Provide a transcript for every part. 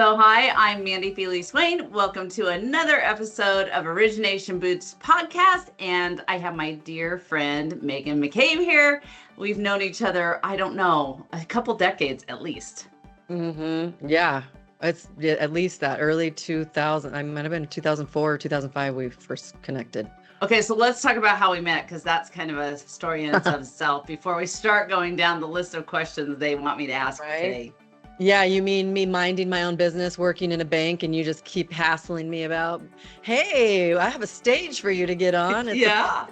So hi, I'm Mandi Feely Swain. Welcome to another episode of Origination Boots podcast. And I have my dear friend, Megan McCaleb here. We've known each other, I don't know, a couple decades at least. Yeah, it's at least that early 2000. I might have been 2004 or 2005 we first connected. Okay, so let's talk about how we met, because that's kind of a story in itself before we start going down the list of questions they want me to ask today. Yeah, you mean me minding my own business, working in a bank, and you just keep hassling me about, hey, I have a stage for you to get on. Yeah.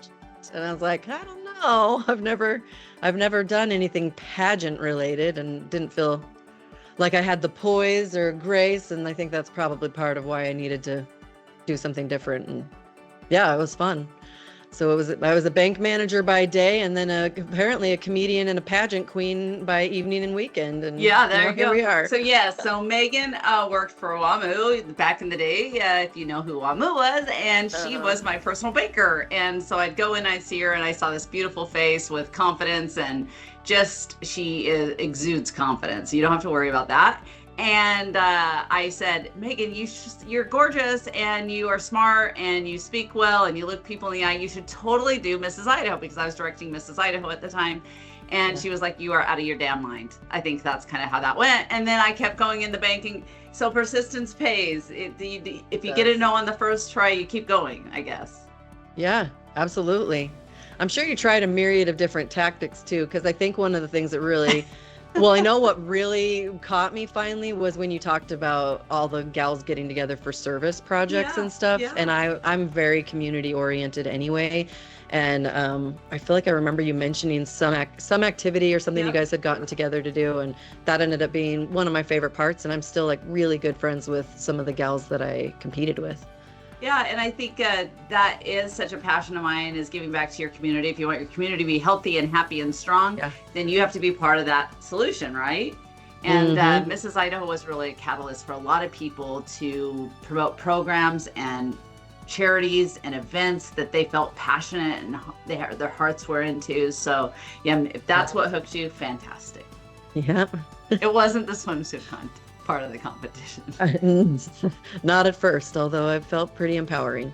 And I was like, I don't know. I've never done anything pageant related and didn't feel like I had the poise or grace. And I think that's probably part of why I needed to do something different. And yeah, it was fun. So I was a bank manager by day, and then apparently a comedian and a pageant queen by evening and weekend. And yeah, there you go. Here we are. So Megan WORked for WAMU back in the day, if you know who WAMU was, and she was my personal banker. And so I'd go in, I'd see her, and I saw this beautiful face with confidence, and she exudes confidence. You don't have to worry about that. And I said, Megan, you're gorgeous, and you are smart, and you speak well, and you look people in the eye. You should totally do Mrs. Idaho, because I was directing Mrs. Idaho at the time. And she was like, you are out of your damn mind. I think that's kind of how that went. And then I kept going in the banking. So persistence pays. If you get a no on the first try, you keep going, I guess. Yeah, absolutely. I'm sure you tried a myriad of different tactics too, because I think one of the things that really... Well, I know what really caught me finally was when you talked about all the gals getting together for service projects and stuff. Yeah. And I'm very community oriented anyway. And I feel like I remember you mentioning some activity or something you guys had gotten together to do. And that ended up being one of my favorite parts. And I'm still like really good friends with some of the gals that I competed with. Yeah, and I think that is such a passion of mine, is giving back to your community. If you want your community to be healthy and happy and strong, then you have to be part of that solution, right? And Mrs. Idaho was really a catalyst for a lot of people to promote programs and charities and events that they felt passionate and their hearts were into. So yeah, if that's what hooked you, fantastic. Yeah. It wasn't the swimsuit part of the competition. Not at first, although I felt pretty empowering.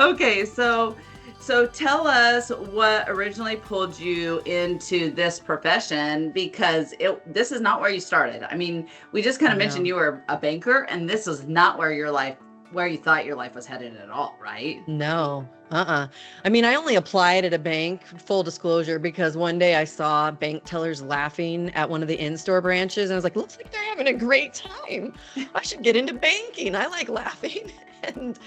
Okay, so tell us what originally pulled you into this profession, because this is not where you started. I mean, we just kind of mentioned you were a banker, and this is not where you thought your life was headed at all, right? No. I mean, I only applied at a bank, full disclosure, because one day I saw bank tellers laughing at one of the in-store branches, and I was like, looks like they're having a great time. I should get into banking. I like laughing. And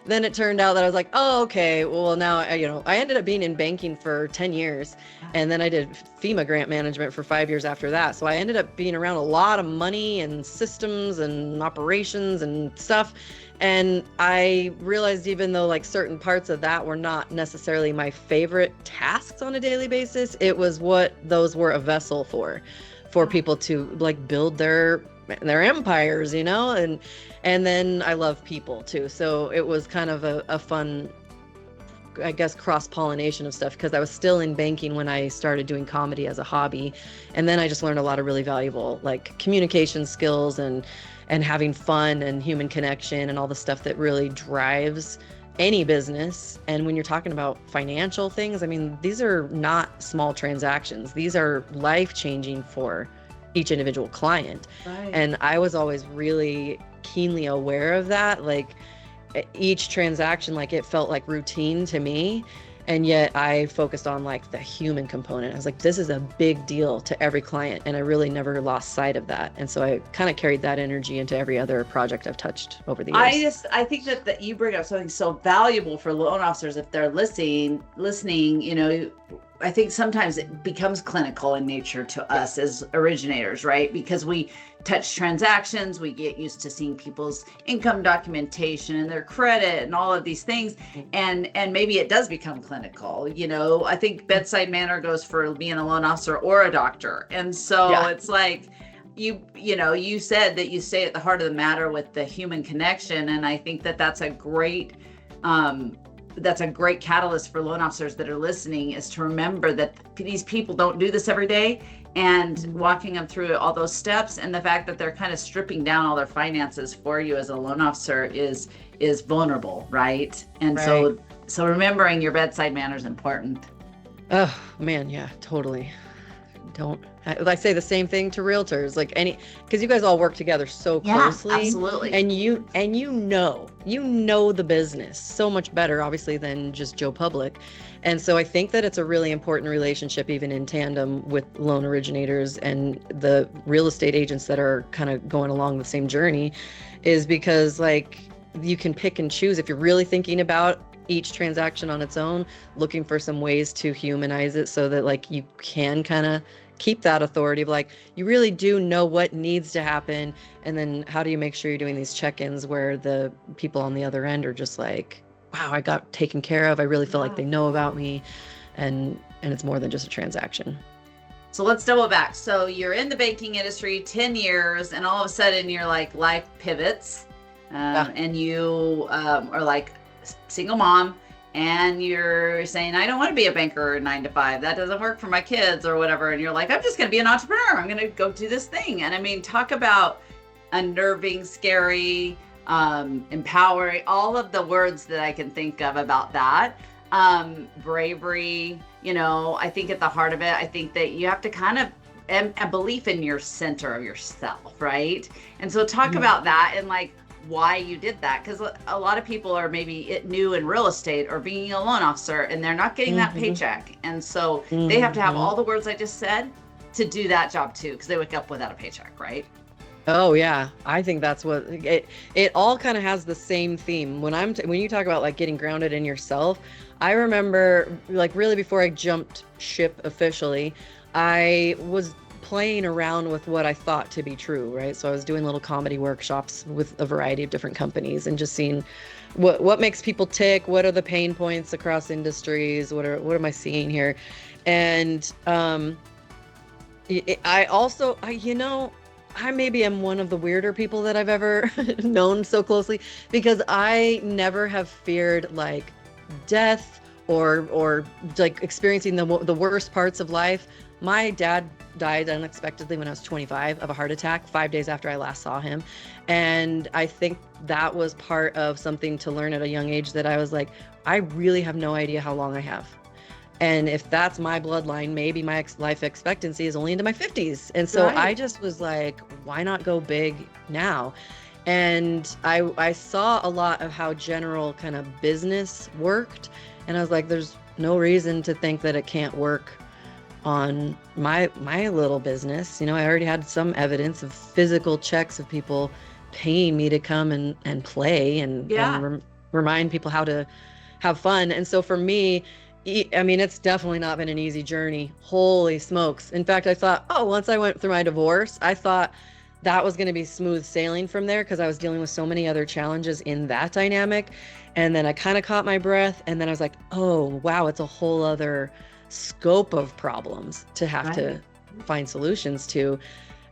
then it turned out that I was like, oh, okay. Well, now, I ended up being in banking for 10 years, and then I did FEMA grant management for 5 years after that. So I ended up being around a lot of money and systems and operations and stuff. And I realized, even though like certain parts of that were not necessarily my favorite tasks on a daily basis, it was what those were a vessel for people to like build their empires, and then I love people too. So it was kind of a fun, I guess, cross-pollination of stuff, because I was still in banking when I started doing comedy as a hobby. And then I just learned a lot of really valuable like communication skills and having fun and human connection and all the stuff that really drives any business. And when you're talking about financial things, I mean, these are not small transactions. These are life-changing for each individual client. Right. And I was always really keenly aware of that. Like each transaction, like it felt like routine to me. And yet I focused on like the human component. I was like, this is a big deal to every client. And I really never lost sight of that. And so I kind of carried that energy into every other project I've touched over the years. I think that you bring up something so valuable for loan officers if they're listening, I think sometimes it becomes clinical in nature to us as originators, right? Because we touch transactions, we get used to seeing people's income documentation and their credit and all of these things. And maybe it does become clinical. I think bedside manner goes for being a loan officer or a doctor. And so it's like, you said that you stay at the heart of the matter with the human connection. And I think that that's a great that's a great catalyst for loan officers that are listening, is to remember that these people don't do this every day, and walking them through all those steps, and the fact that they're kind of stripping down all their finances for you as a loan officer is vulnerable, right? And Right. so remembering your bedside manner is important. Oh man, yeah, totally. I say the same thing to realtors, like because you guys all work together so closely, Absolutely. and you know the business so much better, obviously, than just Joe Public. And so I think that it's a really important relationship, even in tandem with loan originators and the real estate agents that are kind of going along the same journey, is because like you can pick and choose if you're really thinking about each transaction on its own, looking for some ways to humanize it so that like you can kind of keep that authority of like, you really do know what needs to happen. And then how do you make sure you're doing these check-ins where the people on the other end are just like, wow, I got taken care of. I really feel like they know about me. And it's more than just a transaction. So let's double back. So you're in the banking industry 10 years, and all of a sudden your like life pivots, and you are like single mom, and you're saying, I don't want to be a banker 9 to 5. That doesn't work for my kids or whatever. And you're like, I'm just going to be an entrepreneur. I'm going to go do this thing. And I mean, talk about unnerving, scary, empowering, all of the words that I can think of about that. Bravery, I think at the heart of it, I think that you have to kind of, a belief in your center of yourself, right? And so talk about that, and like, why you did that, because a lot of people are maybe new in real estate or being a loan officer, and they're not getting that paycheck, and so they have to have all the words I just said to do that job too, because they wake up without a paycheck, right? Oh yeah, I think that's what it all kind of has the same theme. When you talk about like getting grounded in yourself, I remember like really before I jumped ship officially, I was playing around with what I thought to be true, right? So I was doing little comedy workshops with a variety of different companies and just seeing what makes people tick, what are the pain points across industries, what am I seeing here? And I maybe am one of the weirder people that I've ever known so closely, because I never have feared like death or like experiencing the worst parts of life. My dad died unexpectedly when I was 25 of a heart attack 5 days after I last saw him. And I think that was part of something to learn at a young age, that I was like, I really have no idea how long I have. And if that's my bloodline, maybe my life expectancy is only into my 50s. And so I just was like, why not go big now? And I saw a lot of how general kind of business worked. And I was like, there's no reason to think that it can't work on my little business. I already had some evidence of physical checks of people paying me to come and play and remind people how to have fun. And so for me, I mean, it's definitely not been an easy journey. Holy smokes. In fact, I thought, once I went through my divorce, I thought that was going to be smooth sailing from there, because I was dealing with so many other challenges in that dynamic. And then I kind of caught my breath, and then I was like, oh, wow, it's a whole other scope of problems to have to find solutions to.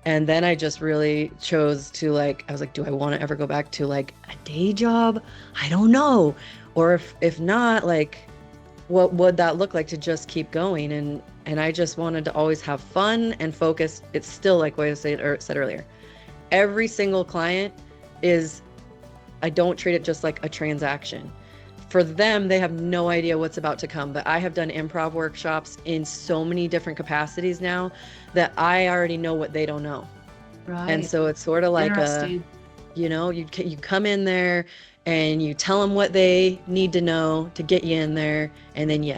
And then I just really chose to I was like, do I want to ever go back to like a day job? I don't know. Or if not, like, what would that look like to just keep going? And I just wanted to always have fun and focus. It's still like what I said earlier. Every single client I don't treat it just like a transaction. For them, they have no idea what's about to come. But I have done improv workshops in so many different capacities now that I already know what they don't know. Right. And so it's sort of like you come in there and you tell them what they need to know to get you in there, and then you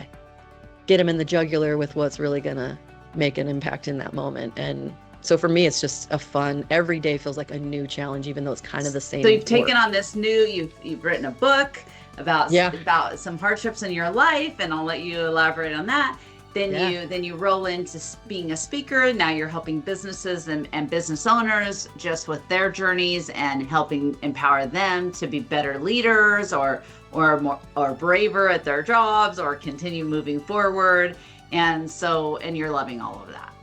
get them in the jugular with what's really gonna make an impact in that moment. And so for me, it's just a fun, every day feels like a new challenge, even though it's kind of the same. So you've taken on this you've written a book about some hardships in your life, and I'll let you elaborate on that. Then you roll into being a speaker. Now you're helping businesses and business owners just with their journeys and helping empower them to be better leaders or braver at their jobs or continue moving forward. And you're loving all of that.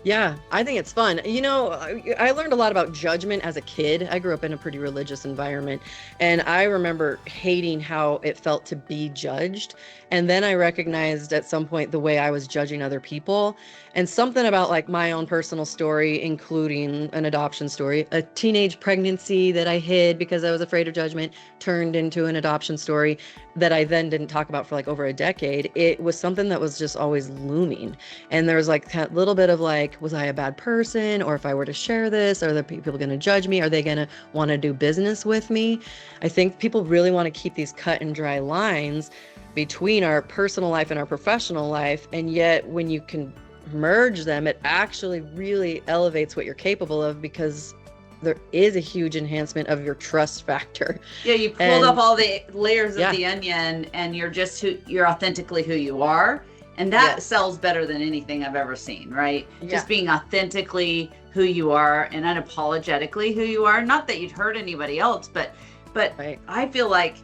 Yeah, I think it's fun. I learned a lot about judgment as a kid. I grew up in a pretty religious environment, and I remember hating how it felt to be judged. And then I recognized at some point the way I was judging other people, and something about like my own personal story, including an adoption story, a teenage pregnancy that I hid because I was afraid of judgment, turned into an adoption story that I then didn't talk about for like over a decade. It was something that was just always looming. And there was like a little bit of like, was I a bad person? Or if I were to share this, are the people going to judge me? Are they going to want to do business with me? I think people really want to keep these cut and dry lines between our personal life and our professional life. And yet when you can merge them, it actually really elevates what you're capable of, because there is a huge enhancement of your trust factor. Yeah, you pulled up all the layers of the onion, and you're authentically who you are. And that sells better than anything I've ever seen, right? Yeah. Just being authentically who you are and unapologetically who you are. Not that you'd hurt anybody else, but right. I feel like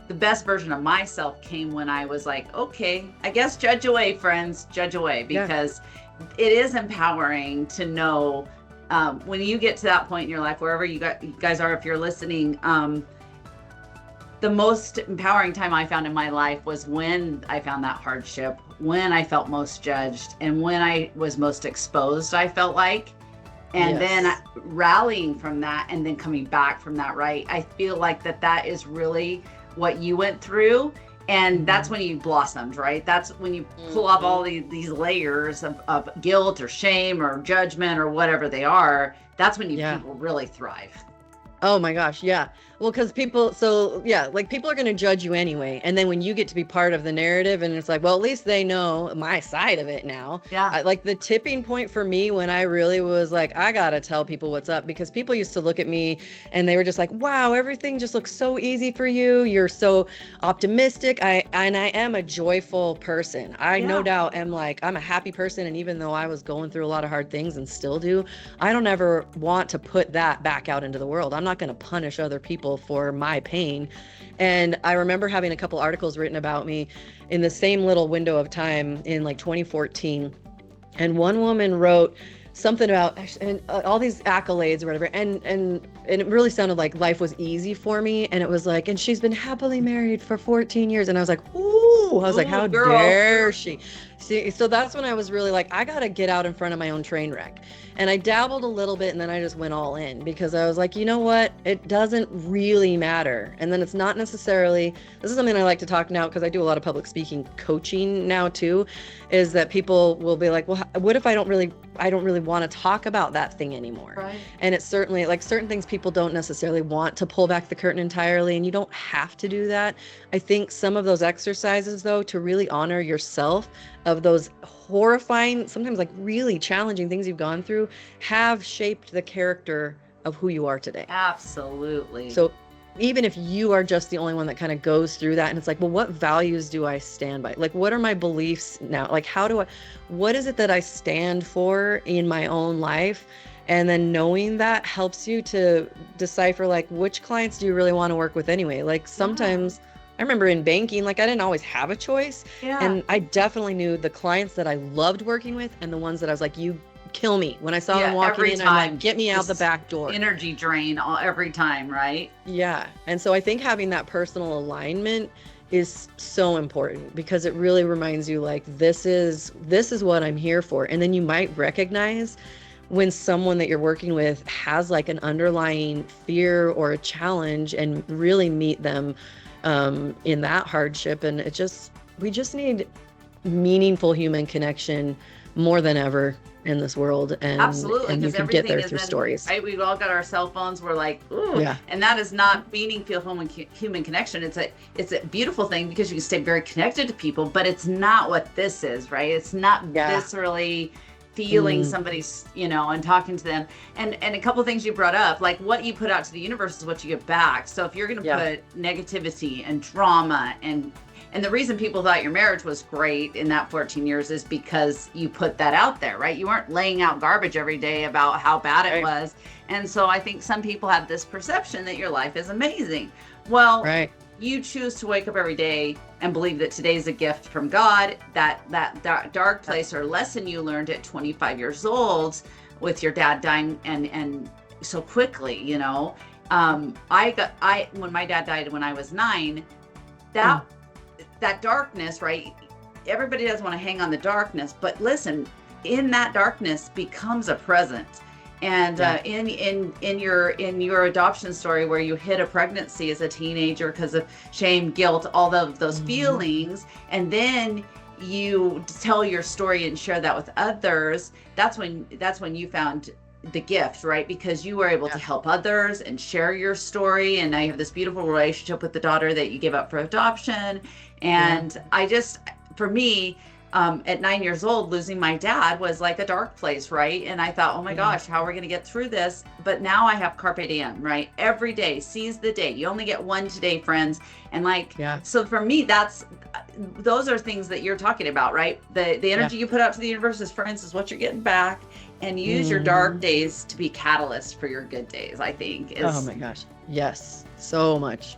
the best version of myself came when I was like, okay, I guess judge away, friends, judge away, because it is empowering to know when you get to that point in your life, wherever you guys are, if you're listening, the most empowering time I found in my life was when I found that hardship, when I felt most judged, and when I was most exposed, I felt like. And then rallying from that and then coming back from that, right? I feel like that is really what you went through. And that's when you blossomed, right? That's when you pull off all these layers of guilt or shame or judgment or whatever they are. That's when people really thrive. Oh my gosh. Yeah. Well, because people are going to judge you anyway. And then when you get to be part of the narrative and it's like, well, at least they know my side of it now. Yeah. Like the tipping point for me when I really was like, I got to tell people what's up, because people used to look at me and they were just like, wow, everything just looks so easy for you. You're so optimistic. I am a joyful person. I no doubt am like, I'm a happy person. And even though I was going through a lot of hard things and still do, I don't ever want to put that back out into the world. I'm not going to punish other people for my pain. And I remember having a couple articles written about me in the same little window of time in like 2014. And one woman wrote something about all these accolades or whatever. And it really sounded like life was easy for me. And it was like, and she's been happily married for 14 years. And I was like, ooh, I was like, how dare she? See, so that's when I was really like, I got to get out in front of my own train wreck. And I dabbled a little bit and then I just went all in, because I was like, you know what? It doesn't really matter. And then it's not necessarily, this is something I like to talk now because I do a lot of public speaking coaching now too, is that people will be like, well, what if I don't really want to talk about that thing anymore? Right. And it's certainly like certain things people don't necessarily want to pull back the curtain entirely, and you don't have to do that. I think some of those exercises though, to really honor yourself of those horrifying, sometimes like really challenging things you've gone through, have shaped the character of who you are today. Absolutely. So even if you are just the only one that kind of goes through that, and it's like, well, what values do I stand by? Like, what are my beliefs now? Like, what is it that I stand for in my own life? And then knowing that helps you to decipher, like, which clients do you really want to work with anyway? Like sometimes I remember in banking, like I didn't always have a choice. Yeah. And I definitely knew the clients that I loved working with and the ones that I was like, you kill me. When I saw them walking in, I'm like, get me out the back door. Energy drain every time, right? Yeah. And so I think having that personal alignment is so important, because it really reminds you like, this is what I'm here for. And then you might recognize when someone that you're working with has like an underlying fear or a challenge, and really meet them in that hardship. And we just need meaningful human connection more than ever in this world. And absolutely, and you can get there through stories. Right, we've all got our cell phones. We're like, ooh, and that is not meaningful human connection. It's a beautiful thing because you can stay very connected to people, but it's not what this is, right? It's not viscerally feeling somebody's, and talking to them. And a couple of things you brought up, like what you put out to the universe is what you get back. So if you're going to put negativity and drama and the reason people thought your marriage was great in that 14 years is because you put that out there, right? You weren't laying out garbage every day about how bad it was. And so I think some people have this perception that your life is amazing. Well, you choose to wake up every day and believe that today's a gift from God, that dark place or lesson you learned at 25 years old with your dad dying and so quickly, you know. When my dad died when I was 9, that darkness, right? Everybody doesn't want to hang on the darkness, but listen, in that darkness becomes a present. And in your adoption story, where you hit a pregnancy as a teenager because of shame, guilt, all of those feelings, and then you tell your story and share that with others, that's when you found the gift, right? Because you were able to help others and share your story, and now you have this beautiful relationship with the daughter that you gave up for adoption. And for me, at 9 years old, losing my dad was like a dark place, right? And I thought, oh my gosh, how are we going to get through this? But now I have carpe diem, right? Every day, seize the day. You only get one today, friends. And so for me, those are things that you're talking about, right? The energy you put out to the universe as friends is what you're getting back. And use your dark days to be catalyst for your good days, I think. Oh my gosh. Yes. So much.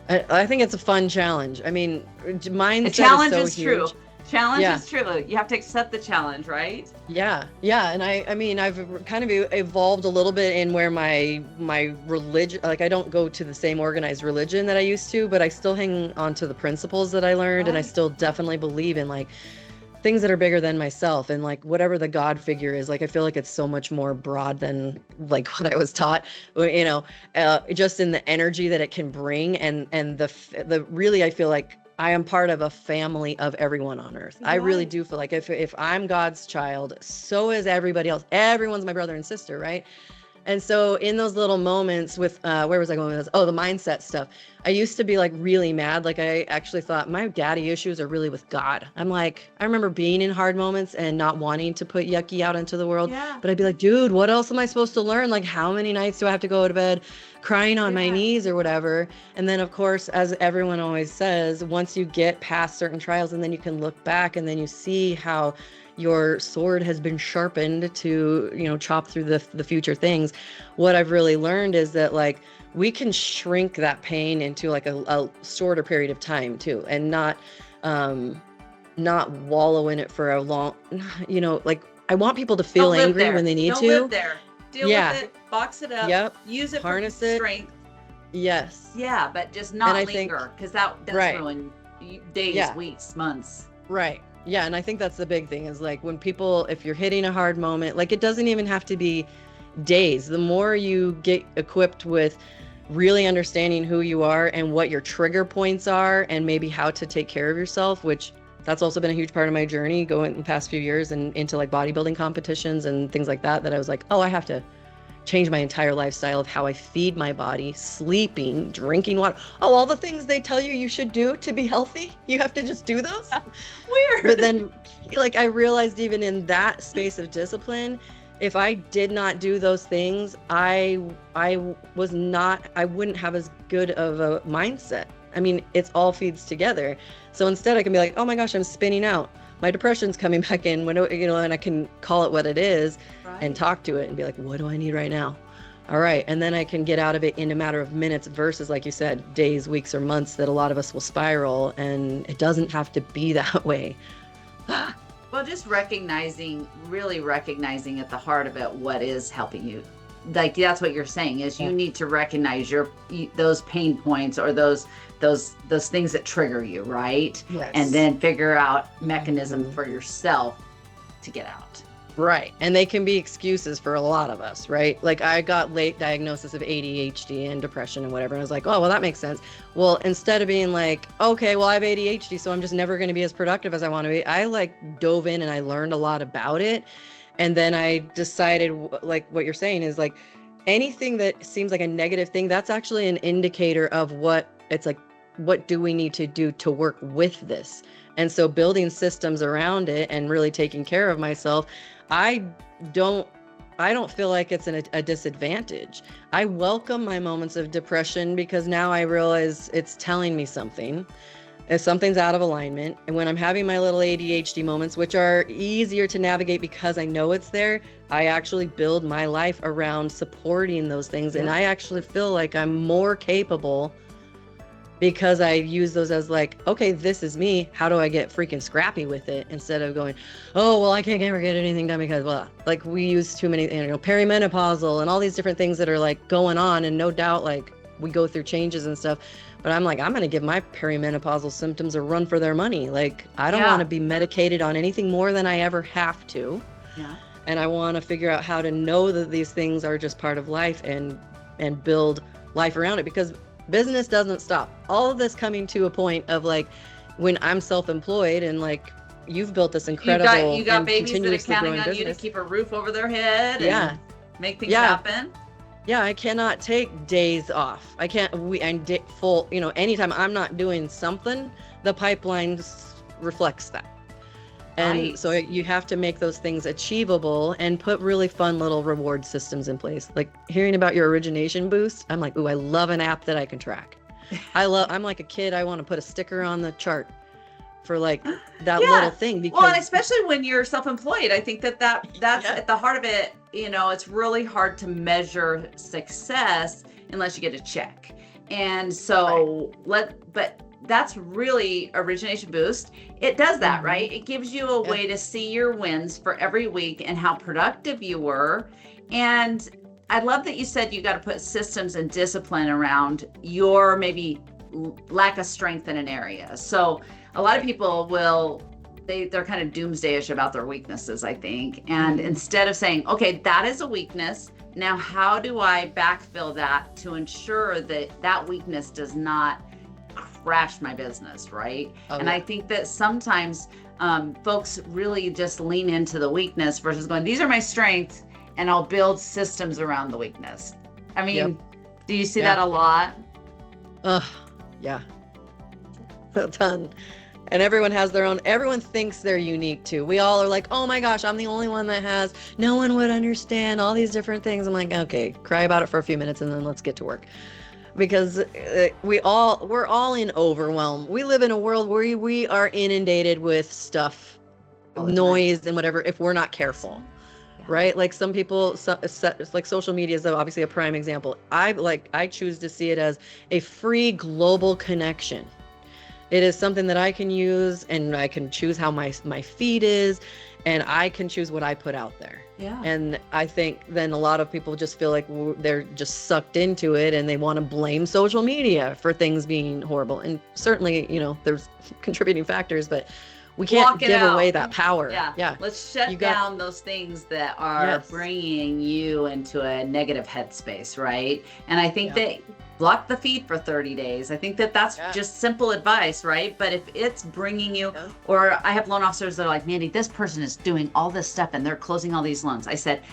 I think it's a fun challenge. I mean, mindset the challenge is so huge. True. Challenge is true. You have to accept the challenge, right? Yeah. And I mean, I've kind of evolved a little bit in where my religion, like I don't go to the same organized religion that I used to, but I still hang on to the principles that I learned. And I still definitely believe in like things that are bigger than myself, and like whatever the God figure is, like I feel like it's so much more broad than like what I was taught, you know, just in the energy that it can bring, and the really, I feel like I am part of a family of everyone on earth. I really do feel like if I'm God's child, so is everybody else. Everyone's my brother and sister, right? And so in those little moments with, where was I going with this? Oh, the mindset stuff. I used to be like really mad. Like I actually thought my daddy issues are really with God. I'm like, I remember being in hard moments and not wanting to put yucky out into the world. Yeah. But I'd be like, dude, what else am I supposed to learn? Like how many nights do I have to go to bed crying on my knees or whatever? And then of course, as everyone always says, once you get past certain trials, and then you can look back and then you see how your sword has been sharpened to, you know, chop through the future things. What I've really learned is that like we can shrink that pain into like a shorter period of time too, and not wallow in it for a long, you know, like I want people to feel angry when they need to. Don't live there. Deal with it, box it up, use it harness for strength. Yes. Yeah, but just not linger, because that's ruin days, weeks, months. Right. Yeah, and I think that's the big thing is like when people, if you're hitting a hard moment, like it doesn't even have to be days. The more you get equipped with really understanding who you are and what your trigger points are and maybe how to take care of yourself, which that's also been a huge part of my journey going the past few years and into like bodybuilding competitions and things like that I was like, oh, I have to change my entire lifestyle of how I feed my body, sleeping, drinking water. Oh, all the things they tell you should do to be healthy. You have to just do those. Weird. But then like I realized even in that space of discipline, if I did not do those things, I wouldn't have as good of a mindset. I mean, it's all feeds together. So instead I can be like, oh my gosh, I'm spinning out. My depression's coming back in, when, you know, and I can call it what it is and talk to it and be like, what do I need right now? All right. And then I can get out of it in a matter of minutes versus, like you said, days, weeks, or months that a lot of us will spiral, and it doesn't have to be that way. Well, just really recognizing at the heart of it what is helping you. Like that's what you're saying is you need to recognize those pain points or those things that trigger you, right? Yes. And then figure out mechanism for yourself to get out. Right. And they can be excuses for a lot of us, right? Like I got late diagnosis of ADHD and depression and whatever. And I was like, oh, well, that makes sense. Well, instead of being like, okay, well, I have ADHD, so I'm just never going to be as productive as I want to be. I like dove in and I learned a lot about it. And then I decided, like what you're saying is like anything that seems like a negative thing, that's actually an indicator of what it's like, what do we need to do to work with this? And so building systems around it and really taking care of myself, I don't feel like it's a disadvantage. I welcome my moments of depression because now I realize it's telling me something. If something's out of alignment, and when I'm having my little ADHD moments, which are easier to navigate because I know it's there, I actually build my life around supporting those things. And I actually feel like I'm more capable because I use those as like, okay, this is me. How do I get freaking scrappy with it, instead of going, oh, well, I can't ever get anything done because blah. Like we use too many, perimenopausal and all these different things that are like going on. And no doubt, like we go through changes and stuff. But I'm like, I'm going to give my perimenopausal symptoms a run for their money. Like, I don't want to be medicated on anything more than I ever have to. Yeah. And I want to figure out how to know that these things are just part of life and build life around it, because business doesn't stop. All of this coming to a point of like, when I'm self-employed and like, you've built this incredible, you got and babies that are continuously counting growing on you to business. keep a roof over their head Yeah. and make things happen. Yeah, I cannot take days off. I can't, full, anytime I'm not doing something, the pipeline reflects that. And Right. so you have to make those things achievable and put really fun little reward systems in place. Like hearing about your origination boost, I'm like, ooh, I love an app that I can track. I'm like a kid, I want to put a sticker on the chart for like that little thing. Because well, and especially when you're self-employed, I think that's at the heart of it. It's really hard to measure success unless you get a check. And so but that's really Origination Boost. It does that, right? It gives you a way to see your wins for every week and how productive you were. And I love that you said you got to put systems and discipline around your maybe lack of strength in an area. So a lot of people they're kind of doomsdayish about their weaknesses, I think. And instead of saying, okay, that is a weakness, now how do I backfill that to ensure that that weakness does not crash my business, right? I think that sometimes folks really just lean into the weakness versus going, these are my strengths, and I'll build systems around the weakness. I mean, do you see that a lot? Yeah. A ton. And everyone has their own, everyone thinks they're unique too. We all are like, oh my gosh, I'm the only one that has, no one would understand all these different things. I'm like, okay, cry about it for a few minutes and then let's get to work. Because we're all in overwhelm. We live in a world where we are inundated with stuff, noise and whatever, if we're not careful. Right? Like some people, like social media is obviously a prime example. I choose to see it as a free global connection. It is something that I can use, and I can choose how my feed is, and I can choose what I put out there. Yeah. And I think then a lot of people just feel like they're just sucked into it, and they want to blame social media for things being horrible. And certainly, there's contributing factors, but we can't give away that power. Yeah. Let's shut down those things that are bringing you into a negative headspace, right? And I think that block the feed for 30 days. I think that's just simple advice, right? But if it's bringing you, or I have loan officers that are like, Mandi, this person is doing all this stuff and they're closing all these loans. I said,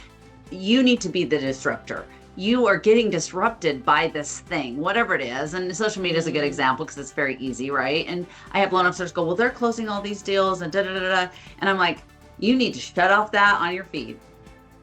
you need to be the disruptor. You are getting disrupted by this thing, whatever it is. And social media is a good example because it's very easy, right? And I have loan officers go, well, they're closing all these deals and da-da-da-da. And I'm like, you need to shut off that on your feed.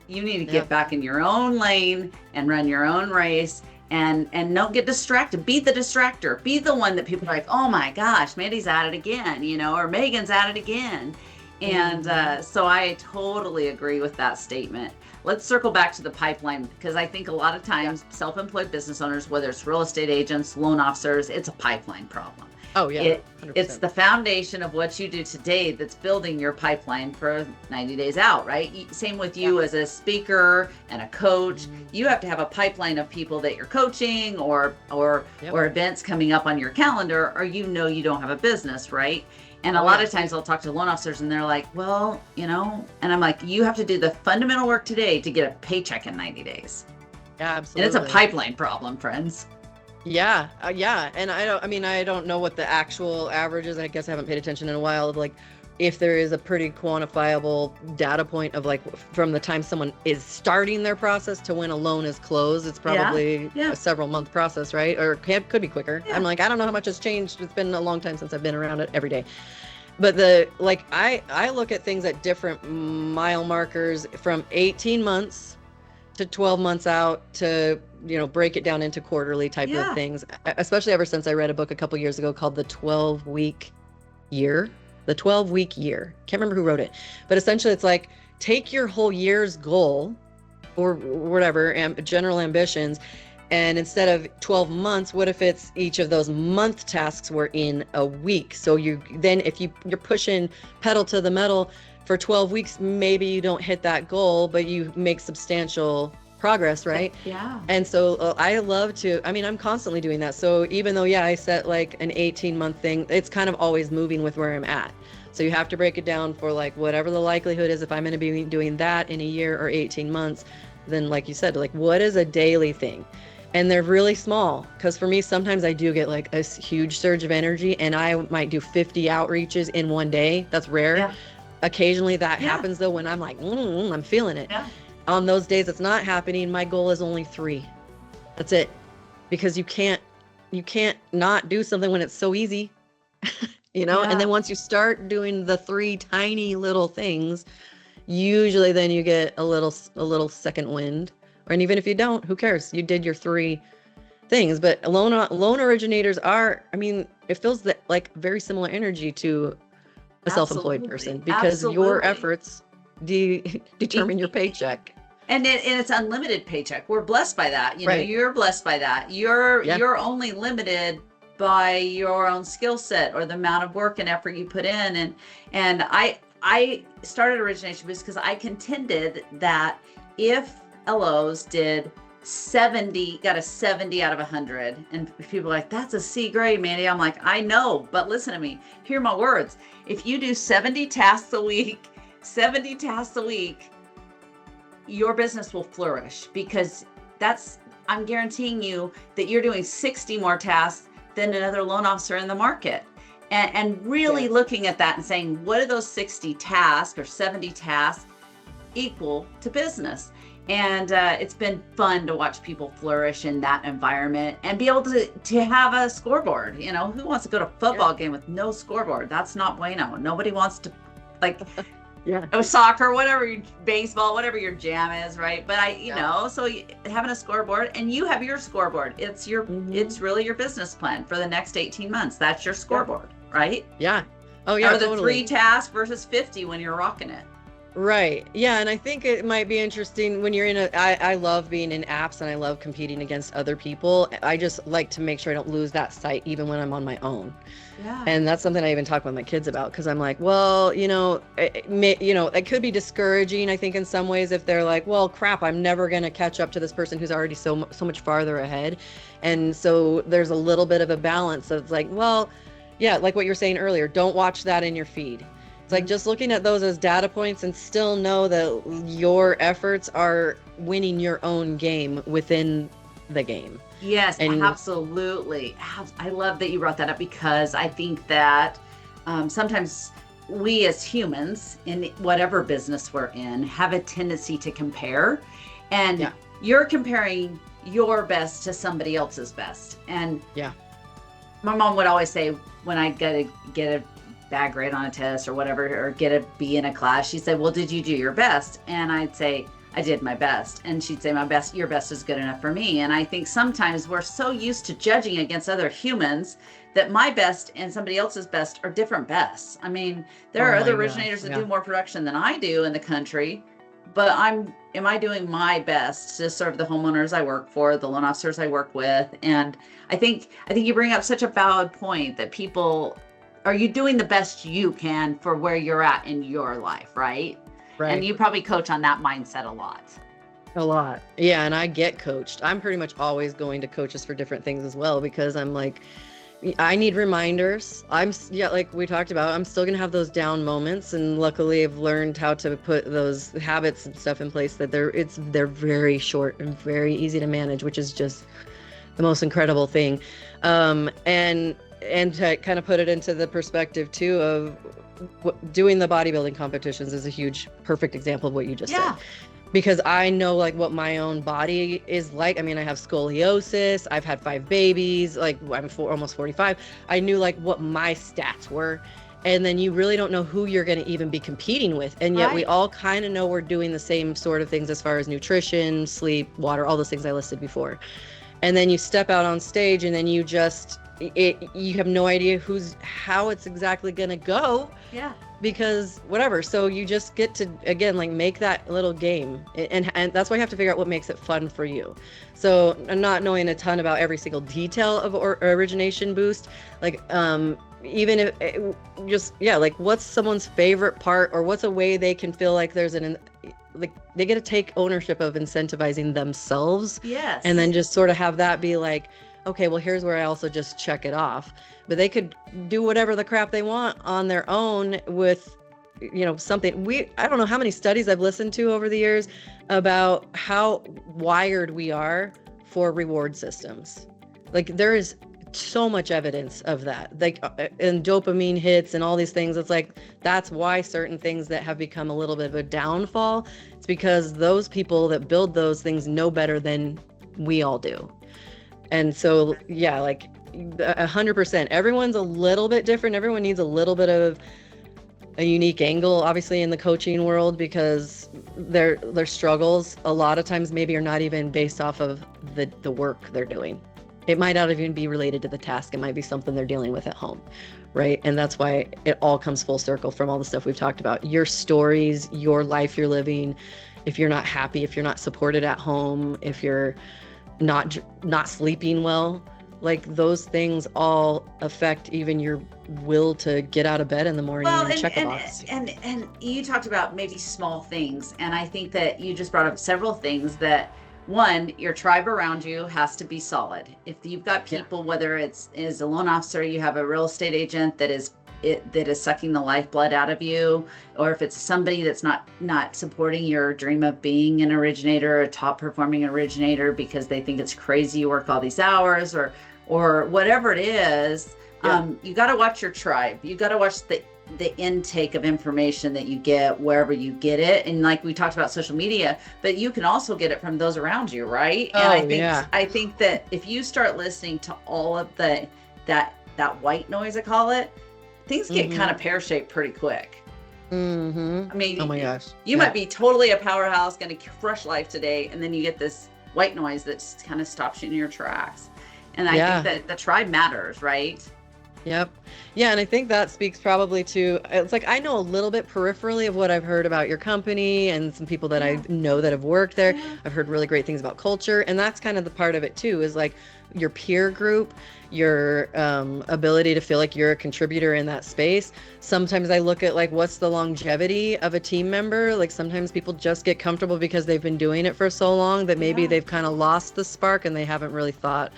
You need to get back in your own lane and run your own race. And don't get distracted. Be the distractor. Be the one that people are like, oh my gosh, Mandi's at it again, or Megan's at it again. And so I totally agree with that statement. Let's circle back to the pipeline, because I think a lot of times self-employed business owners, whether it's real estate agents, loan officers, it's a pipeline problem. Oh yeah, it's the foundation of what you do today that's building your pipeline for 90 days out, right? Same with you as a speaker and a coach. You have to have a pipeline of people that you're coaching or events coming up on your calendar, or you don't have a business, right? And a lot of times I'll talk to loan officers and they're like, well, and I'm like, you have to do the fundamental work today to get a paycheck in 90 days. Yeah, absolutely. And it's a pipeline problem, friends. Yeah. And I don't know what the actual average is. I guess I haven't paid attention in a while of like, if there is a pretty quantifiable data point of like from the time someone is starting their process to when a loan is closed, it's probably a several month process, right? Or could be quicker. I'm like, I don't know how much has changed. It's been a long time since I've been around it every day. But I look at things at different mile markers from 18 months to 12 months out to, break it down into quarterly type of things, especially ever since I read a book a couple years ago called The 12-Week Year. The 12-Week Year. Can't remember who wrote it, but essentially it's like, take your whole year's goal or whatever, general ambitions, And instead of 12 months, what if it's each of those month tasks were in a week? So if you're pushing pedal to the metal for 12 weeks, maybe you don't hit that goal, but you make substantial progress, right? Yeah. And so I'm constantly doing that. So even though, I set like an 18-month thing, it's kind of always moving with where I'm at. So you have to break it down for like whatever the likelihood is. If I'm going to be doing that in a year or 18 months, then like you said, like what is a daily thing? And they're really small, because for me, sometimes I do get like a huge surge of energy and I might do 50 outreaches in one day. That's rare. Yeah. Occasionally that happens though, when I'm like, I'm feeling it. Yeah. On those days it's not happening, my goal is only 3. That's it. Because you can't not do something when it's so easy, And then once you start doing the 3 tiny little things, usually then you get a little second wind. And even if you don't, who cares? You did your 3 things. But loan originators it feels like very similar energy to a self-employed person, because your efforts determine your paycheck. And it's unlimited paycheck. We're blessed by that. Right. You're blessed by that. You're only limited by your own skill set or the amount of work and effort you put in. And I started Origination because I contended that if LOs did 70, got a 70 out of 100, and people are like, that's a C grade, Mandy. I'm like, I know, but listen to me. Hear my words. If you do 70 tasks a week, your business will flourish, because I'm guaranteeing you that you're doing 60 more tasks than another loan officer in the market. And really looking at that and saying, what do those 60 tasks or 70 tasks equal to business? And it's been fun to watch people flourish in that environment and be able to have a scoreboard. Who wants to go to a football game with no scoreboard? That's not bueno. Nobody wants to, soccer, baseball, whatever your jam is, right? But so having a scoreboard, and you have your scoreboard. It's it's really your business plan for the next 18 months. That's your scoreboard, right? Yeah. Oh yeah. Or the totally. 3 tasks versus 50 when you're rocking it. Right. Yeah. And I think it might be interesting when you're I love being in apps and I love competing against other people. I just like to make sure I don't lose that sight even when I'm on my own. Yeah. And that's something I even talk with my kids about, because I'm like, well, it could be discouraging, I think, in some ways, if they're like, well, crap, I'm never going to catch up to this person who's already so much farther ahead. And so there's a little bit of a balance of like, well, yeah, like what you were saying earlier, don't watch that in your feed. It's like just looking at those as data points and still know that your efforts are winning your own game within the game. Yes, absolutely. I love that you brought that up, because I think that sometimes we as humans in whatever business we're in have a tendency to compare, and you're comparing your best to somebody else's best. And my mom would always say, when I get a bad grade on a test or whatever, or get a B in a class, she said, well, did you do your best? And I'd say, I did my best. And she'd say, your best is good enough for me. And I think sometimes we're so used to judging against other humans that my best and somebody else's best are different bests. I mean, there are other originators that do more production than I do in the country, but am I doing my best to serve the homeowners I work for, the loan officers I work with? And I think you bring up such a valid point that are you doing the best you can for where you're at in your life, right? Right. And you probably coach on that mindset a lot. A lot. Yeah, and I get coached. I'm pretty much always going to coaches for different things as well, because I'm like, I need reminders. Like we talked about, I'm still gonna have those down moments, and luckily I've learned how to put those habits and stuff in place that they're very short and very easy to manage, which is just the most incredible thing. And to kind of put it into the perspective too of doing the bodybuilding competitions is a huge, perfect example of what you just said. Because I know like what my own body is like. I mean, I have scoliosis. I've had 5 babies. Like I'm almost 45. I knew like what my stats were. And then you really don't know who you're going to even be competing with. And yet we all kind of know we're doing the same sort of things as far as nutrition, sleep, water, all those things I listed before. And then you step out on stage and then you just you have no idea how it's exactly going to go. Yeah. Because whatever. So you just get to, again, like make that little game. And that's why you have to figure out what makes it fun for you. So not knowing a ton about every single detail of origination boost, like, even if like what's someone's favorite part, or what's a way they can feel like like they get to take ownership of incentivizing themselves. Yes. And then just sort of have that be like, okay, well, here's where I also just check it off. But they could do whatever the crap they want on their own with, something. I don't know how many studies I've listened to over the years about how wired we are for reward systems. Like there is so much evidence of that, like, and dopamine hits and all these things. It's like, that's why certain things that have become a little bit of a downfall, it's because those people that build those things know better than we all do. And so, yeah, like 100%, everyone's a little bit different. Everyone needs a little bit of a unique angle, obviously, in the coaching world, because their struggles a lot of times maybe are not even based off of the work they're doing. It might not even be related to the task. It might be something they're dealing with at home, right? And that's why it all comes full circle from all the stuff we've talked about. Your stories, your life you're living, if you're not happy, if you're not supported at home, if you're not sleeping well, like those things all affect even your will to get out of bed in the morning and check a box. And you talked about maybe small things, and I think that you just brought up several things. That one, your tribe around you has to be solid. If you've got people, whether it's a loan officer, you have a real estate agent that is sucking the lifeblood out of you, or if it's somebody that's not supporting your dream of being an originator, a top performing originator, because they think it's crazy you work all these hours, or whatever it is, you got to watch your tribe. You got to watch the intake of information that you get wherever you get it. And like we talked about social media, but you can also get it from those around you, right? And I think that if you start listening to all of that white noise, I call it, things get kind of pear-shaped pretty quick. Mm-hmm. I mean, oh my gosh, you might be totally a powerhouse, going to crush life today, and then you get this white noise that just kind of stops you in your tracks. And I think that the tribe matters, right? Yep. Yeah, and I think that speaks probably to, it's like, I know a little bit peripherally of what I've heard about your company and some people that I know that have worked there. I've heard really great things about culture, and that's kind of the part of it too, is like your peer group, your ability to feel like you're a contributor in that space. Sometimes I look at like, what's the longevity of a team member? Like sometimes people just get comfortable because they've been doing it for so long that maybe they've kind of lost the spark and they haven't really thought,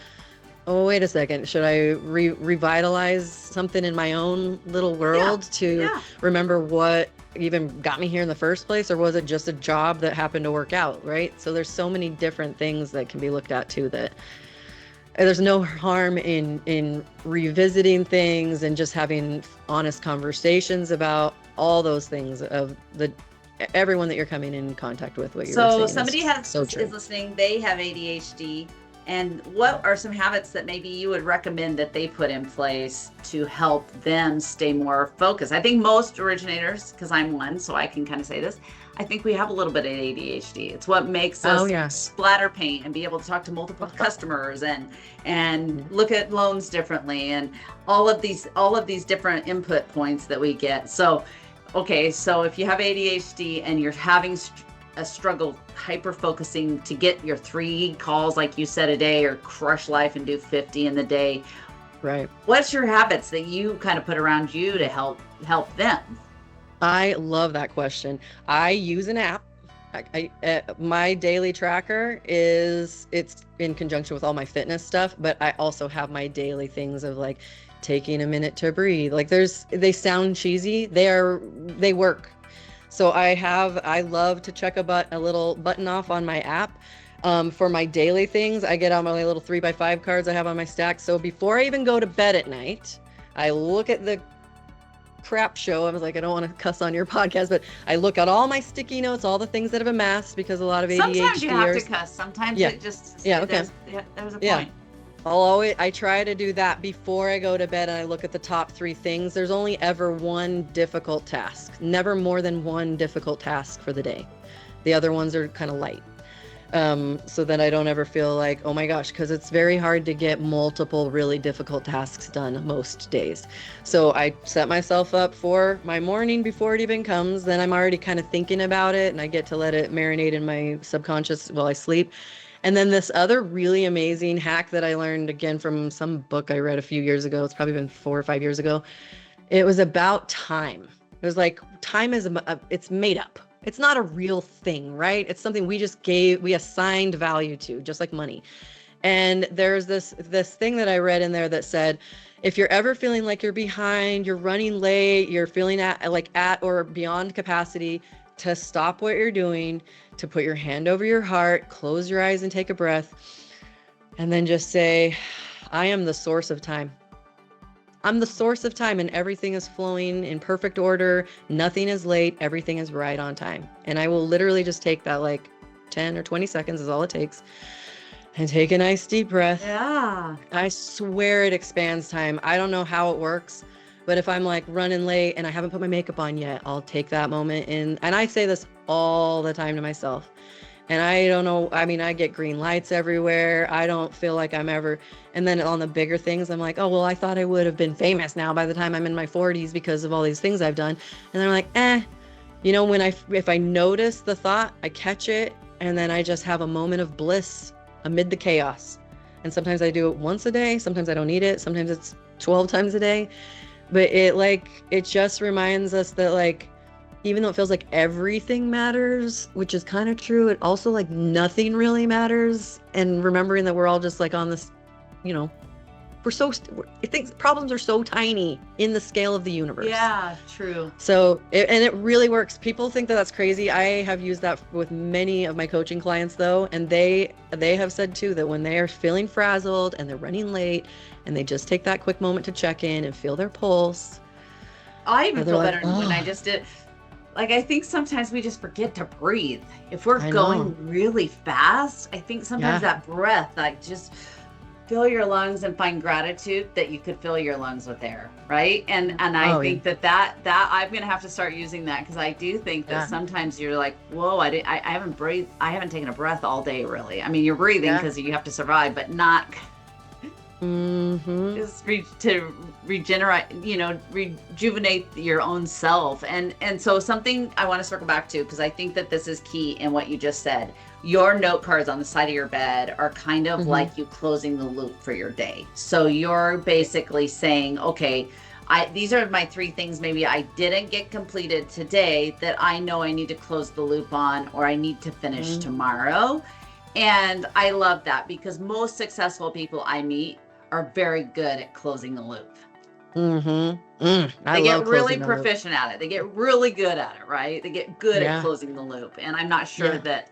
oh, wait a second, should I revitalize something in my own little world to remember what even got me here in the first place? Or was it just a job that happened to work out, right? So there's so many different things that can be looked at too, that there's no harm in revisiting things and just having honest conversations about all those things of everyone that you're coming in contact with. What you're saying. So somebody is listening, they have ADHD. And what are some habits that maybe you would recommend that they put in place to help them stay more focused? I think most originators, because I'm one, so I can kind of say this, I think we have a little bit of ADHD. It's what makes us splatter paint and be able to talk to multiple customers and look at loans differently, and all of these different input points that we get. So, okay, so if you have ADHD and you're having a struggle hyper focusing to get your 3 calls, like you said, a day, or crush life and do 50 in the day, right? What's your habits that you kind of put around you to help them? I love that question. I use an app. My daily tracker it's in conjunction with all my fitness stuff, but I also have my daily things of like taking a minute to breathe. Like they sound cheesy. They work. So I love to check a little button off on my app. For my daily things, I get out my little 3x5 cards I have on my stack. So before I even go to bed at night, I look at the crap show. I was like, I don't want to cuss on your podcast, but I look at all my sticky notes, all the things that have amassed because a lot of ADHD. Sometimes you have to cuss. Sometimes it just okay. There's a point. I try to do that before I go to bed, and I look at the top 3 things. There's only ever one difficult task, never more than one difficult task for the day. The other ones are kind of light. So that I don't ever feel like, oh my gosh, because it's very hard to get multiple really difficult tasks done most days. So I set myself up for my morning before it even comes. Then I'm already kind of thinking about it, and I get to let it marinate in my subconscious while I sleep. And then this other really amazing hack that I learned again from some book I read a few years ago, it's probably been 4 or 5 years ago. It was about time. It was like time is it's made up. It's not a real thing, right? It's something we assigned value to, just like money. And there's this thing that I read in there that said, if you're ever feeling like you're behind, you're running late, you're feeling at or beyond capacity, to stop what you're doing, to put your hand over your heart, close your eyes and take a breath, and then just say, I am the source of time. I'm the source of time, and everything is flowing in perfect order. Nothing is late. Everything is right on time. And I will literally just take that like 10 or 20 seconds is all it takes, and take a nice deep breath. Yeah. I swear it expands time. I don't know how it works, but if I'm like running late and I haven't put my makeup on yet, I'll take that moment in. And I say this all the time to myself. And I don't know, I mean, I get green lights everywhere. I don't feel like I'm ever, and then on the bigger things, I'm like, oh, well, I thought I would have been famous now by the time I'm in my 40s because of all these things I've done. And I'm like, if I notice the thought, I catch it, and then I just have a moment of bliss amid the chaos. And sometimes I do it once a day. Sometimes I don't need it. Sometimes it's 12 times a day. But it just reminds us that like, even though it feels like everything matters, which is kind of true, it also like nothing really matters. And remembering that we're all just like on this, problems are so tiny in the scale of the universe. Yeah, true. So, it really works. People think that that's crazy. I have used that with many of my coaching clients though. And they have said too, that when they are feeling frazzled and they're running late and they just take that quick moment to check in and feel their pulse. I even feel better when I just did. Like, I think sometimes we just forget to breathe. If we're going really fast, I think sometimes that breath, like just fill your lungs and find gratitude that you could fill your lungs with air, right? And I think that I'm gonna have to start using that, because I do think that sometimes you're like, whoa, I haven't breathed, I haven't taken a breath all day, really. I mean, you're breathing because you have to survive, but not just to regenerate, rejuvenate your own self. And so something I want to circle back to, because I think that this is key in what you just said. Your note cards on the side of your bed are kind of like you closing the loop for your day. So you're basically saying, okay, these are my 3 things maybe I didn't get completed today that I know I need to close the loop on, or I need to finish tomorrow. And I love that, because most successful people I meet are very good at closing the loop. They get really proficient at it. They get really good at it, right? They get good at closing the loop. And I'm not sure that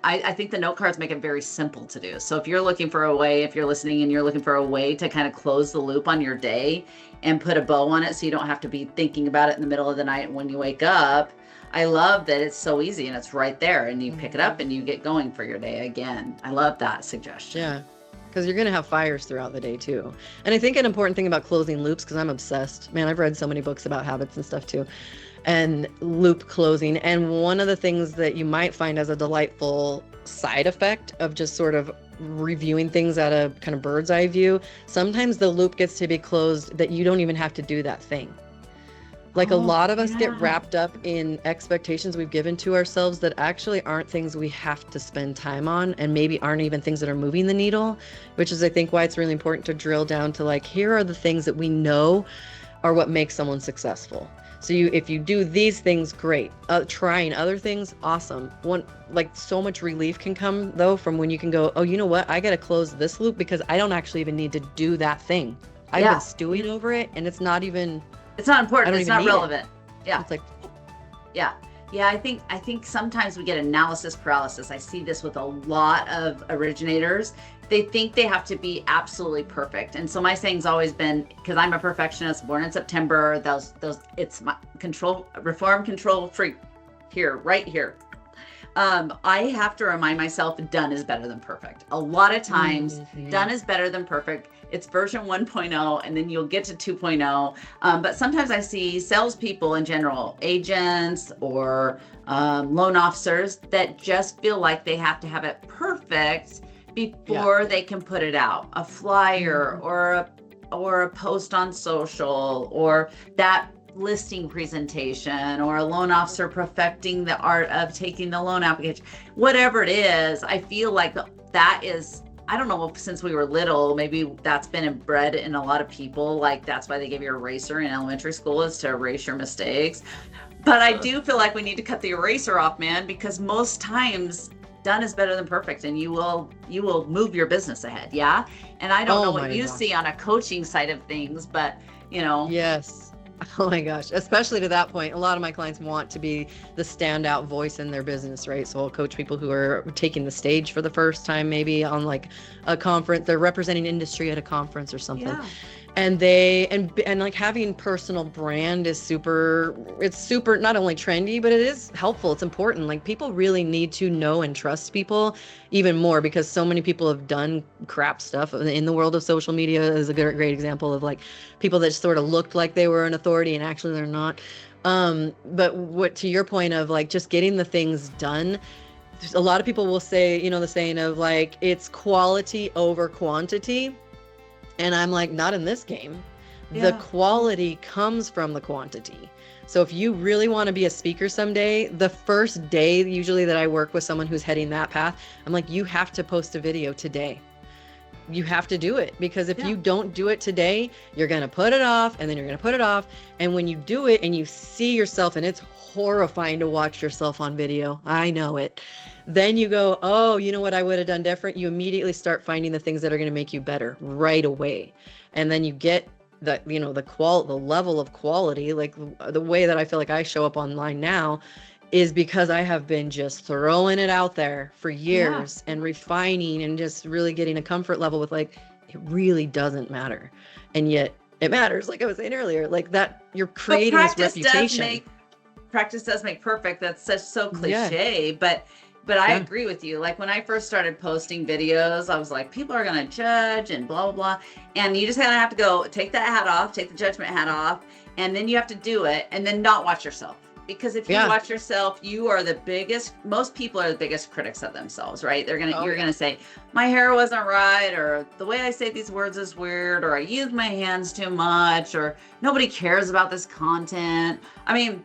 I think the note cards make it very simple to do. So if you're looking for a way, if you're listening and you're looking for a way to kind of close the loop on your day and put a bow on it, so you don't have to be thinking about it in the middle of the night when you wake up, I love that it's so easy and it's right there, and you pick it up and you get going for your day again. I love that suggestion. Yeah. Because you're going to have fires throughout the day too. And I think an important thing about closing loops, because I'm obsessed, man, I've read so many books about habits and stuff too, and loop closing. And one of the things that you might find as a delightful side effect of just sort of reviewing things at a kind of bird's eye view, sometimes the loop gets to be closed that you don't even have to do that thing. Like a lot of us get wrapped up in expectations we've given to ourselves that actually aren't things we have to spend time on, and maybe aren't even things that are moving the needle, which is, I think, why it's really important to drill down to like, here are the things that we know are what makes someone successful. So if you do these things, great. Trying other things, awesome. So much relief can come though from when you can go, oh, you know what? I got to close this loop because I don't actually even need to do that thing. I've been stewing over it, and it's not important. It's not relevant. Yeah. It's like, yeah. I think sometimes we get analysis paralysis. I see this with a lot of originators. They think they have to be absolutely perfect. And so my saying's always been, because I'm a perfectionist, born in September, it's my reform control freak right here. I have to remind myself done is better than perfect. A lot of times done is better than perfect. it's version 1.0, and then you'll get to 2.0. But sometimes I see salespeople in general, agents or loan officers that just feel like they have to have it perfect before they can put it out. A flyer or a post on social, or that listing presentation, or a loan officer perfecting the art of taking the loan application. Whatever it is, I feel like that is, I don't know, since we were little, maybe that's been inbred in a lot of people. Like that's why they give you an eraser in elementary school, is to erase your mistakes. But I do feel like we need to cut the eraser off, man, because most times done is better than perfect, and you will move your business ahead. Yeah. And I don't know what you see on a coaching side of things, but you know. Yes. Oh my gosh. Especially to that point, a lot of my clients want to be the standout voice in their business, right? So I'll coach people who are taking the stage for the first time, maybe on like a conference, they're representing industry at a conference or something. Yeah. And and like having personal brand is super not only trendy, but it is helpful. It's important. Like people really need to know and trust people even more, because so many people have done crap stuff in the world of social media. Is a great example of like people that sort of looked like they were an authority and actually they're not. But what, to your point of like just getting the things done, a lot of people will say, the saying of like, it's quality over quantity. And I'm like, not in this game. Yeah. The quality comes from the quantity. So if you really want to be a speaker someday, the first day usually that I work with someone who's heading that path, I'm like, you have to post a video today. You have to do it, because if you don't do it today, you're going to put it off, and then you're going to put it off. And when you do it and you see yourself, and it's horrifying to watch yourself on video, I know it. Then you go, oh, you know what I would have done different? You immediately start finding the things that are going to make you better right away. And then you get the, the level of quality, like the way that I feel like I show up online now is because I have been just throwing it out there for years and refining and just really getting a comfort level with like, it really doesn't matter. And yet it matters. Like I was saying earlier, like that you're creating this reputation. Practice does make perfect. That's so cliche, but I agree with you. Like when I first started posting videos, I was like, people are going to judge and blah, blah, blah. And you just kind of have to go take that hat off, take the judgment hat off, and then you have to do it and then not watch yourself. Because if you watch yourself, you are most people are the biggest critics of themselves, right? You're going to say, my hair wasn't right, or the way I say these words is weird, or I use my hands too much, or nobody cares about this content. I mean,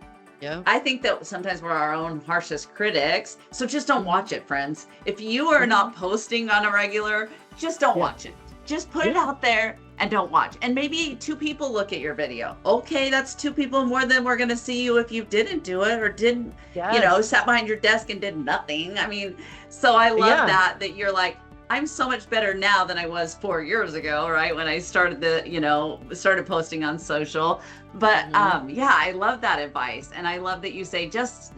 I think that sometimes we're our own harshest critics. So just don't watch it, friends. If you are not posting on a regular, just don't watch it. Just put it out there and don't watch. And maybe 2 people look at your video. Okay, that's 2 people more than we're going to see you if you didn't do it or didn't, sat behind your desk and did nothing. I mean, so I love that you're like, I'm so much better now than I was 4 years ago, right? When I started started posting on social. But I love that advice. And I love that you say, just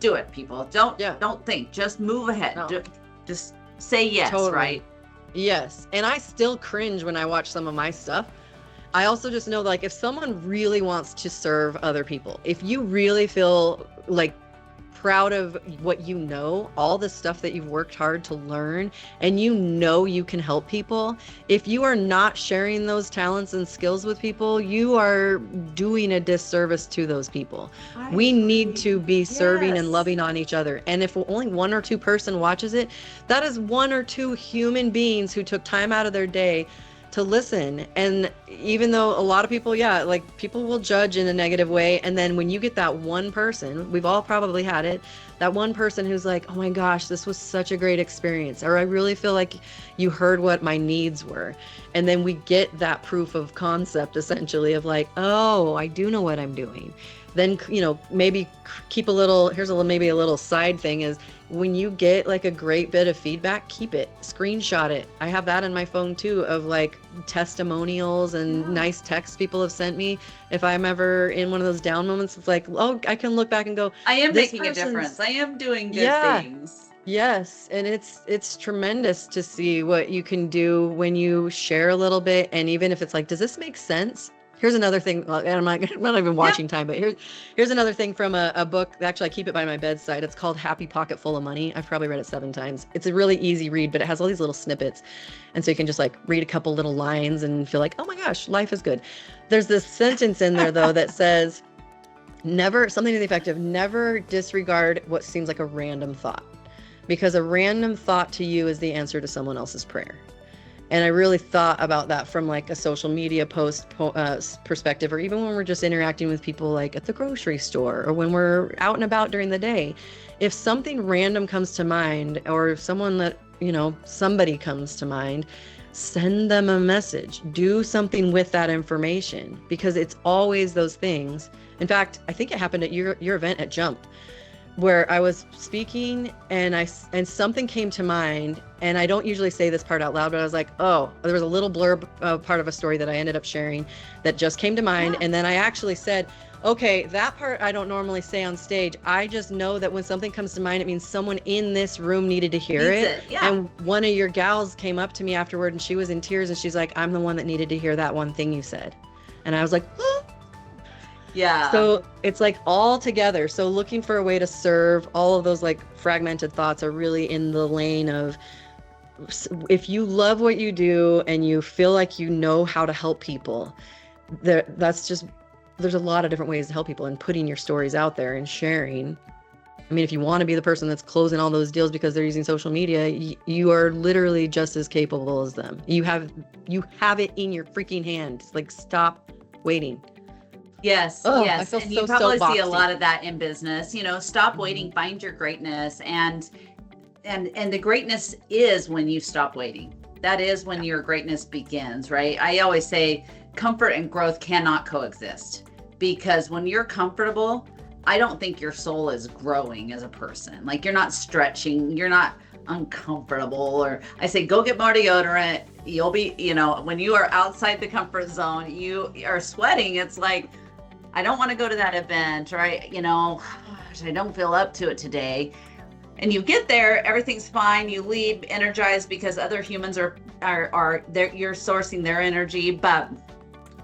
do it, people. Don't think, just move ahead. No. Just say yes, right? Yes. And I still cringe when I watch some of my stuff. I also just know, like, if someone really wants to serve other people, if you really feel like proud of what you know, all the stuff that you've worked hard to learn, and you can help people, if you are not sharing those talents and skills with people, you are doing a disservice to those people. We need to be serving and loving on each other. And if only 1 or 2 person watches it, that is 1 or 2 human beings who took time out of their day to listen. And even though a lot of people, people will judge in a negative way. And then when you get that one person, we've all probably had it, that one person who's like, oh my gosh, this was such a great experience. Or I really feel like you heard what my needs were. And then we get that proof of concept essentially of like, oh, I do know what I'm doing. Then, maybe keep maybe a little side thing is when you get like a great bit of feedback, keep it, screenshot it. I have that in my phone too, of like testimonials and nice texts people have sent me. If I'm ever in one of those down moments, it's like, oh, I can look back and go, I am making a difference. I am doing good things. Yes. And it's tremendous to see what you can do when you share a little bit. And even if it's like, does this make sense? Here's another thing, and I'm not even watching time, but here's another thing from a book. Actually, I keep it by my bedside. It's called Happy Pocket Full of Money. I've probably read it 7 times. It's a really easy read, but it has all these little snippets. And so you can just like read a couple little lines and feel like, oh my gosh, life is good. There's this sentence in there though that says, never, something to the effect of, never disregard what seems like a random thought, because a random thought to you is the answer to someone else's prayer. And I really thought about that from like a social media post perspective, or even when we're just interacting with people like at the grocery store or when we're out and about during the day. If something random comes to mind, or if someone that, somebody comes to mind, send them a message, do something with that information, because it's always those things. In fact, I think it happened at your event at Jump, where I was speaking and something came to mind, and I don't usually say this part out loud, but I was like, oh, there was a little blurb part of a story that I ended up sharing that just came to mind. And then I actually said, okay, that part I don't normally say on stage. I just know that when something comes to mind, it means someone in this room needed to hear it. Yeah. And one of your gals came up to me afterward and she was in tears and she's like, I'm the one that needed to hear that one thing you said. And I was like, oh. Yeah. So it's like all together. So looking for a way to serve, all of those like fragmented thoughts are really in the lane of, if you love what you do and you feel like you know how to help people, there's a lot of different ways to help people, and putting your stories out there and sharing. I mean, if you want to be the person that's closing all those deals because they're using social media, you are literally just as capable as them. You have it in your freaking hand. Like, stop waiting. Yes, Oh, yes. I feel And so you probably see a boxy. lot of that in business. Stop waiting, find your greatness. And the greatness is when you stop waiting. That is when your greatness begins, right? I always say comfort and growth cannot coexist, because when you're comfortable, I don't think your soul is growing as a person. Like, you're not stretching, you're not uncomfortable. Or I say, go get more deodorant. You'll be, when you are outside the comfort zone, you are sweating. It's like, I don't want to go to that event, or I don't feel up to it today. And you get there, everything's fine. You leave energized because other humans are there. You're sourcing their energy. But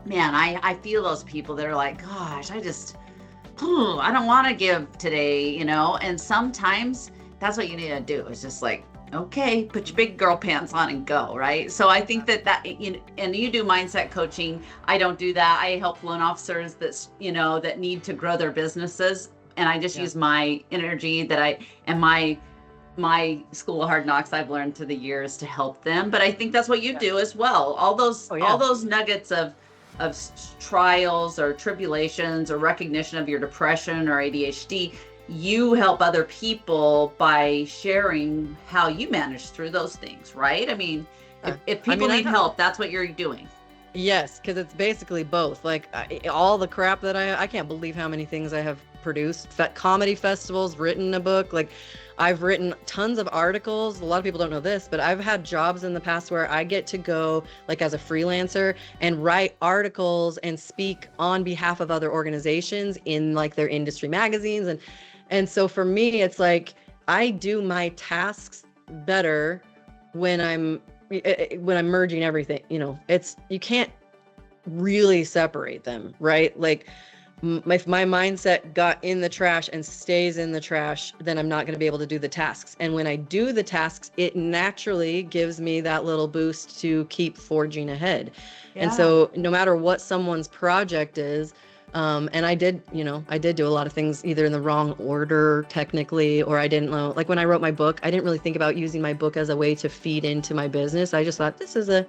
man, I feel those people that are like, gosh, I don't want to give today, and sometimes that's what you need to do. It's just like, okay, put your big girl pants on and go, right? So I think that and you do mindset coaching. I don't do that. I help loan officers that need to grow their businesses. And I just use my energy and my school of hard knocks I've learned through the years to help them. But I think that's what you do as well. All those nuggets of trials or tribulations or recognition of your depression or ADHD, you help other people by sharing how you manage through those things, right? I mean, if people need help, that's what you're doing. Yes, because it's basically both. Like, all the crap that I can't believe how many things I have produced. Comedy festivals, written a book. Like, I've written tons of articles. A lot of people don't know this, but I've had jobs in the past where I get to go, like, as a freelancer and write articles and speak on behalf of other organizations in like their industry magazines. And so for me, it's like, I do my tasks better when I'm merging everything. You can't really separate them, right? Like, if my mindset got in the trash and stays in the trash, then I'm not going to be able to do the tasks. And when I do the tasks, it naturally gives me that little boost to keep forging ahead. Yeah. And so no matter what someone's project is, and I did do a lot of things either in the wrong order technically, or I didn't know, like when I wrote my book, I didn't really think about using my book as a way to feed into my business. I just thought, this is a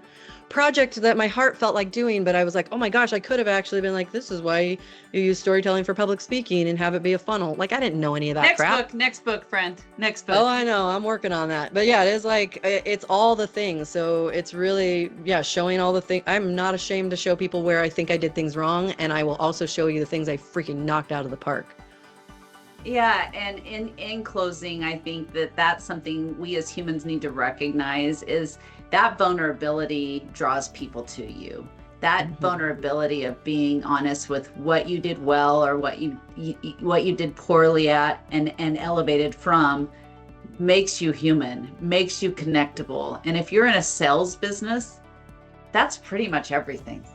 project that my heart felt like doing, but I was like, oh my gosh, I could have actually been like, this is why you use storytelling for public speaking and have it be a funnel. Like, I didn't know any of that crap. Next book, friend. Next book. Oh, I know. I'm working on that. But yeah, it is like, it's all the things. So it's really, showing all the things. I'm not ashamed to show people where I think I did things wrong. And I will also show you the things I freaking knocked out of the park. Yeah. And in closing, I think that's something we as humans need to recognize, is that vulnerability draws people to you. That vulnerability of being honest with what you did well or what you did poorly at and elevated from makes you human, makes you connectable. And if you're in a sales business, that's pretty much everything.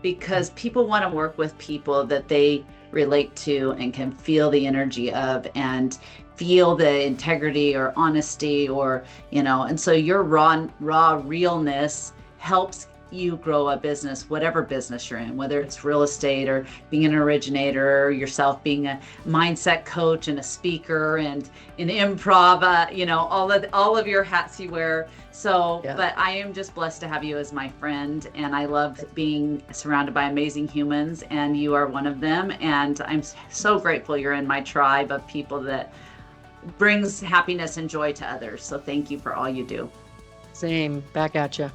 because people want to work with people that they relate to and can feel the energy of, and feel the integrity or honesty, or and so your raw realness helps you grow a business, whatever business you're in, whether it's real estate or being an originator, or yourself being a mindset coach and a speaker and an improv, all of your hats you wear. So, Yeah. but I am just blessed to have you as my friend, and I love being surrounded by amazing humans, and you are one of them. And I'm so grateful you're in my tribe of people that brings happiness and joy to others. So thank you for all you do. Same. Back at you.